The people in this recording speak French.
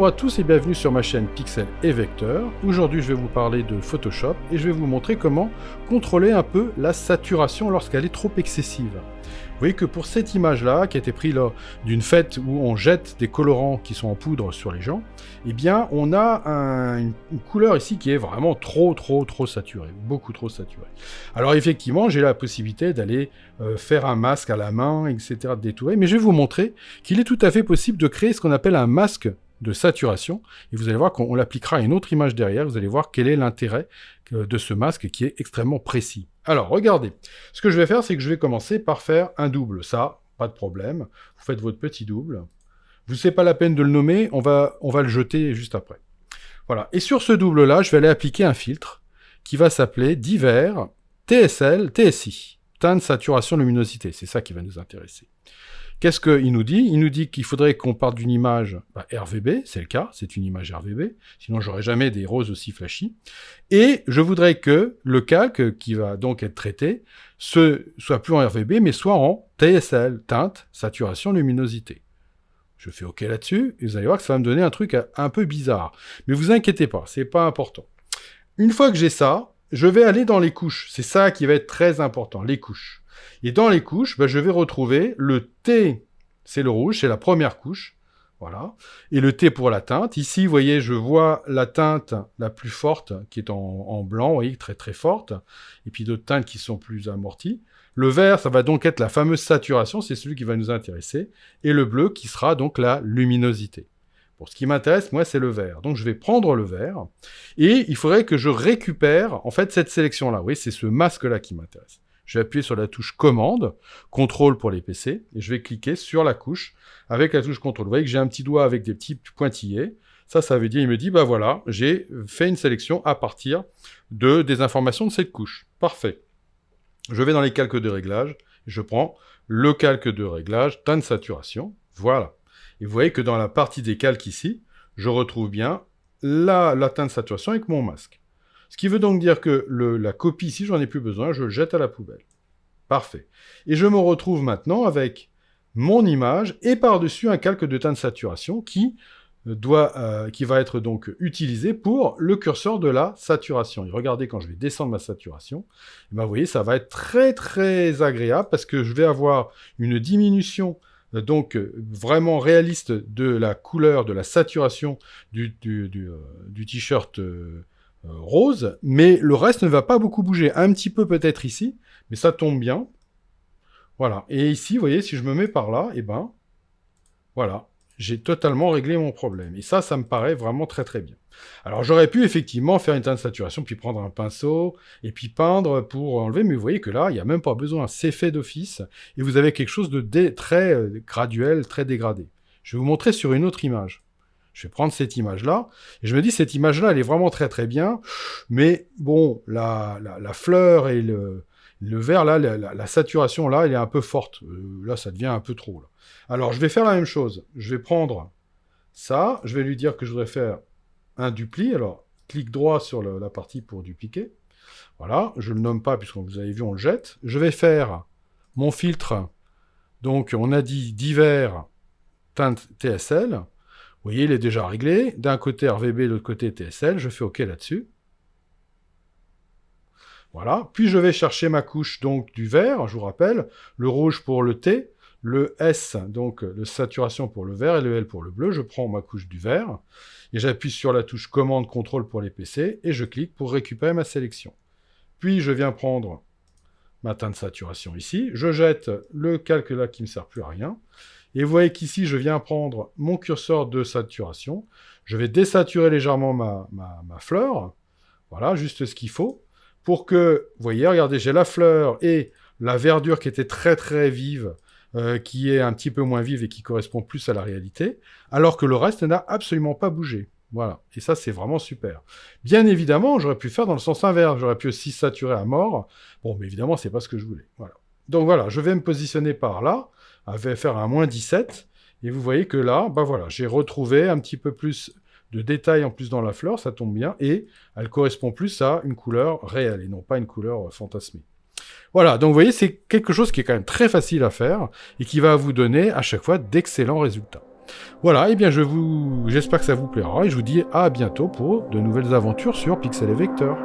Bonjour à tous et bienvenue sur ma chaîne Pixel et Vecteur. Aujourd'hui je vais vous parler de Photoshop et je vais vous montrer comment contrôler un peu la saturation lorsqu'elle est trop excessive. Vous voyez que pour cette image là, qui a été prise lors d'une fête où on jette des colorants qui sont en poudre sur les gens, eh bien on a une couleur ici qui est vraiment trop saturée, beaucoup trop saturée. Alors effectivement j'ai la possibilité d'aller faire un masque à la main, etc., de détourer, mais je vais vous montrer qu'il est tout à fait possible de créer ce qu'on appelle un masque de saturation, et vous allez voir qu'on l'appliquera à une autre image derrière, vous allez voir quel est l'intérêt de ce masque qui est extrêmement précis. Alors, regardez, ce que je vais faire, c'est que je vais commencer par faire un double, ça, pas de problème, vous faites votre petit double, vous savez pas la peine de le nommer, on va le jeter juste après. Voilà, et sur ce double-là, je vais aller appliquer un filtre qui va s'appeler Divers TSL TSI, teinte saturation luminosité, c'est ça qui va nous intéresser. Qu'est-ce qu'il nous dit? Il nous dit qu'il faudrait qu'on parte d'une image RVB, c'est le cas, c'est une image RVB, sinon j'aurais jamais des roses aussi flashy. Et je voudrais que le calque qui va donc être traité soit plus en RVB, mais soit en TSL, teinte, saturation, luminosité. Je fais OK là-dessus, et vous allez voir que ça va me donner un truc un peu bizarre. Mais vous inquiétez pas, c'est pas important. Une fois que j'ai ça, je vais aller dans les couches. C'est ça qui va être très important, les couches. Et dans les couches, je vais retrouver le T, c'est le rouge, c'est la première couche, voilà. Et le T pour la teinte. Ici, vous voyez, je vois la teinte la plus forte, qui est en blanc, vous voyez, très forte. Et puis d'autres teintes qui sont plus amorties. Le vert, ça va donc être la fameuse saturation, c'est celui qui va nous intéresser. Et le bleu, qui sera donc la luminosité. Pour ce qui m'intéresse, moi, c'est le vert. Donc, je vais prendre le vert. Et il faudrait que je récupère, en fait, cette sélection-là. Vous voyez, c'est ce masque-là qui m'intéresse. Je vais appuyer sur la touche commande, contrôle pour les PC, et je vais cliquer sur la couche avec la touche contrôle. Vous voyez que j'ai un petit doigt avec des petits pointillés. Ça veut dire, il me dit, bah voilà, j'ai fait une sélection à partir des informations de cette couche. Parfait. Je vais dans les calques de réglage, je prends le calque de réglage, teinte saturation, voilà. Et vous voyez que dans la partie des calques ici, je retrouve bien la teinte saturation avec mon masque. Ce qui veut donc dire que la copie, si j'en ai plus besoin, je le jette à la poubelle. Parfait. Et je me retrouve maintenant avec mon image et par-dessus un calque de teinte saturation qui va être donc utilisé pour le curseur de la saturation. Et regardez, quand je vais descendre ma saturation, vous voyez, ça va être très agréable parce que je vais avoir une diminution donc vraiment réaliste de la couleur, de la saturation du t-shirt rose, mais le reste ne va pas beaucoup bouger. Un petit peu peut-être ici, mais ça tombe bien. Voilà. Et ici, vous voyez, si je me mets par là, et ben, voilà, j'ai totalement réglé mon problème. Et ça me paraît vraiment très bien. Alors, j'aurais pu effectivement faire une teinte de saturation, puis prendre un pinceau, et puis peindre pour enlever, mais vous voyez que là, il n'y a même pas besoin. C'est fait d'office, et vous avez quelque chose de très graduel, très dégradé. Je vais vous montrer sur une autre image. Je vais prendre cette image-là, et je me dis, cette image-là, elle est vraiment très bien, mais bon, la fleur et le vert, là, la saturation, là, elle est un peu forte. Là, ça devient un peu trop, là. Alors, je vais faire la même chose. Je vais prendre ça, je vais lui dire que je voudrais faire un dupli. Alors, clic droit sur la partie pour dupliquer. Voilà, je ne le nomme pas, puisque vous avez vu, on le jette. Je vais faire mon filtre. Donc, on a dit divers teinte TSL. Vous voyez, il est déjà réglé. D'un côté RVB, de l'autre côté TSL. Je fais OK là-dessus. Voilà. Puis je vais chercher ma couche donc du vert, je vous rappelle. Le rouge pour le T. Le S, donc le saturation pour le vert, et le L pour le bleu. Je prends ma couche du vert. Et j'appuie sur la touche commande contrôle pour les PC. Et je clique pour récupérer ma sélection. Puis je viens prendre ma teinte de saturation ici. Je jette le calque là qui ne me sert plus à rien. Et vous voyez qu'ici, je viens prendre mon curseur de saturation. Je vais désaturer légèrement ma fleur. Voilà, juste ce qu'il faut. Pour que, vous voyez, regardez, j'ai la fleur et la verdure qui était très vive, qui est un petit peu moins vive et qui correspond plus à la réalité, alors que le reste n'a absolument pas bougé. Voilà, et ça, c'est vraiment super. Bien évidemment, j'aurais pu faire dans le sens inverse. J'aurais pu aussi saturer à mort. Bon, mais évidemment, c'est pas ce que je voulais. Voilà. Donc voilà, je vais me positionner par là, faire un -17, et vous voyez que là, bah voilà, j'ai retrouvé un petit peu plus de détails en plus dans la fleur, ça tombe bien, et elle correspond plus à une couleur réelle, et non pas une couleur fantasmée. Voilà, donc vous voyez, c'est quelque chose qui est quand même très facile à faire, et qui va vous donner à chaque fois d'excellents résultats. Voilà, et bien j'espère que ça vous plaira, et je vous dis à bientôt pour de nouvelles aventures sur Pixel et Vecteur.